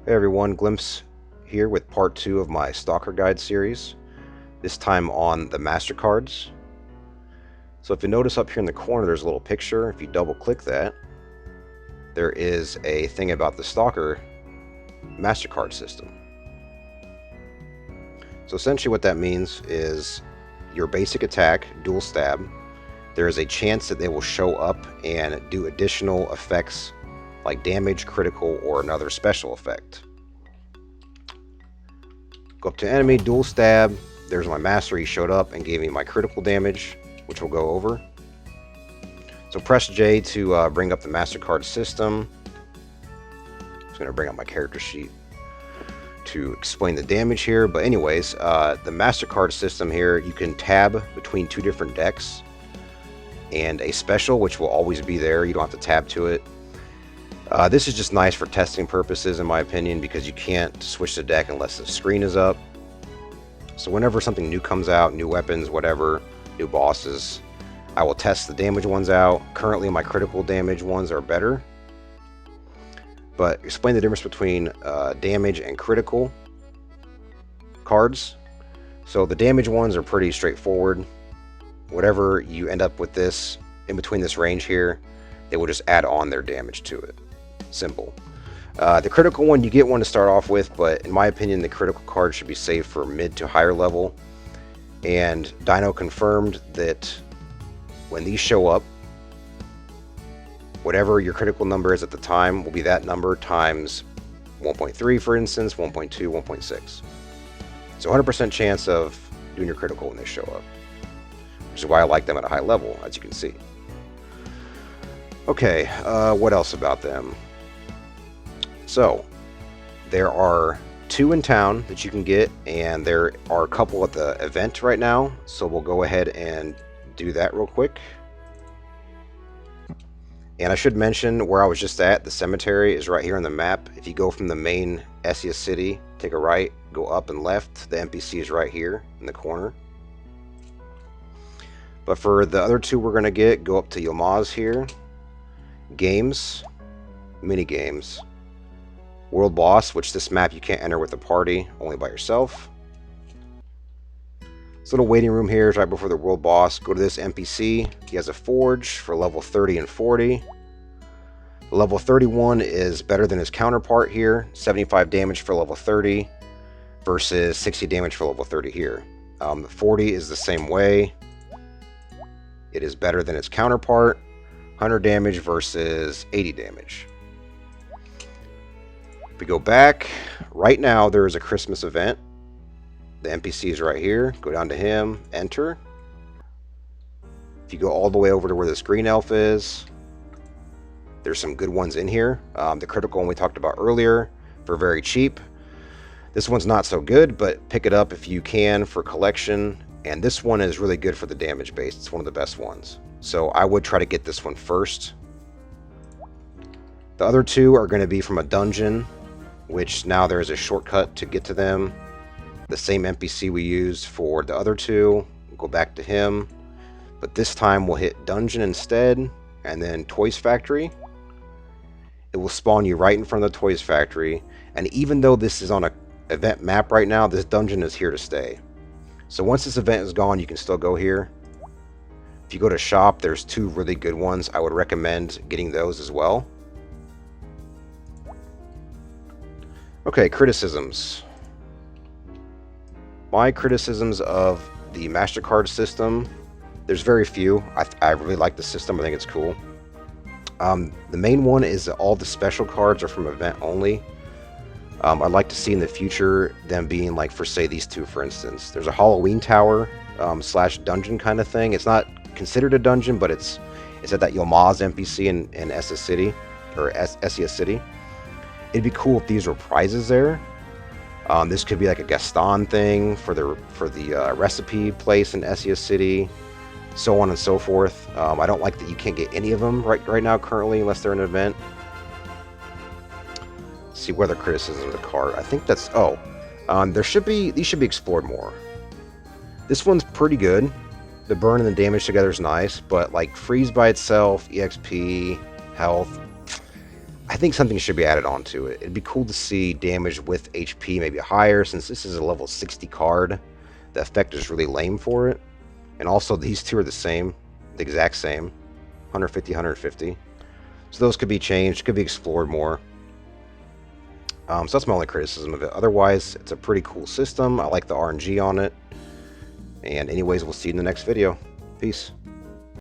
Hey everyone, Glimpse here with part 2 of my Stalker Guide series, this time on the MasterCards. So if you notice up here in the corner there's a little picture. If you double click that, there is a thing about the Stalker MasterCard system. So essentially what that means is your basic attack, dual stab, there is a chance that they will show up and do additional effects like damage, critical, or another special effect. Go up to enemy, dual stab. There's my master. He showed up and gave me my critical damage, which we'll go over. So press J to bring up the MasterCard system. I'm just going to bring up my character sheet to explain the damage here. But anyways, the MasterCard system here, you can tab between two different decks and a special, which will always be there. You don't have to tab to it. This is just nice for testing purposes, in my opinion, because you can't switch the deck unless the screen is up. So whenever something new comes out, new weapons, whatever, new bosses, I will test the damage ones out. Currently, my critical damage ones are better. But explain the difference between damage and critical cards. So the damage ones are pretty straightforward. Whatever you end up with this, in between this range here, they will just add on their damage to it. Simple. The critical one, you get one to start off with, but in my opinion, the critical card should be saved for mid to higher level. And Dino confirmed that when these show up, whatever your critical number is at the time will be that number times 1.3, for instance, 1.2, 1.6. So 100% chance of doing your critical when they show up, which is why I like them at a high level, as you can see. Okay, what else about them? So, there are 2 in town that you can get, and there are a couple at the event right now, so we'll go ahead and do that real quick. And I should mention where I was just at, the cemetery is right here on the map. If you go from the main Essia City, take a right, go up and left, the NPC is right here in the corner. But for the other 2 we're going to get, go up to Yilmaz here. Games, mini games, world boss, which this map you can't enter with a party, only by yourself. This little waiting room here is right before the world boss. Go to this NPC. He has a forge for level 30 and 40. The level 31 is better than his counterpart here. 75 damage for level 30 versus 60 damage for level 30 here. The 40 is the same way. It is better than its counterpart. 100 damage versus 80 damage. If we go back, right now there is a Christmas event. The NPC is right here. Go down to him, enter. If you go all the way over to where this green elf is, there's some good ones in here. The critical one we talked about earlier for very cheap. This one's not so good, but pick it up if you can for collection. And this one is really good for the damage base. It's one of the best ones. So I would try to get this one first. The other 2 are going to be from a dungeon, which now there is a shortcut to get to them. The same NPC we used for the other 2. We'll go back to him. But this time we'll hit dungeon instead, and then Toys Factory. It will spawn you right in front of the Toys Factory. And even though this is on an event map right now, this dungeon is here to stay. So once this event is gone, you can still go here. If you go to shop, there's 2 really good ones. I would recommend getting those as well. Okay, criticisms. My criticisms of the MasterCard system, there's very few. I really like the system. I think it's cool. The main one is that all the special cards are from event only. I'd like to see in the future them being like, for say these 2, for instance. There's a Halloween Tower slash dungeon kind of thing. It's not considered a dungeon, but it's at that Yilmaz NPC in Essia City, or Essia City. It'd be cool if these were prizes there. This could be like a Gaston thing for the recipe place in Essia City, so on and so forth. I don't like that you can't get any of them right now currently unless they're an event. Let's see whether criticism of the card. I think that's these should be explored more. This one's pretty good. The burn and the damage together is nice, but like freeze by itself, EXP, health, I think something should be added onto it. It'd be cool to see damage with HP maybe higher, since this is a level 60 card. The effect is really lame for it. And also, these two are the same, the exact same, 150, 150. So those could be changed, could be explored more. So that's my only criticism of it. Otherwise, it's a pretty cool system. I like the RNG on it. And anyways, we'll see you in the next video. Peace.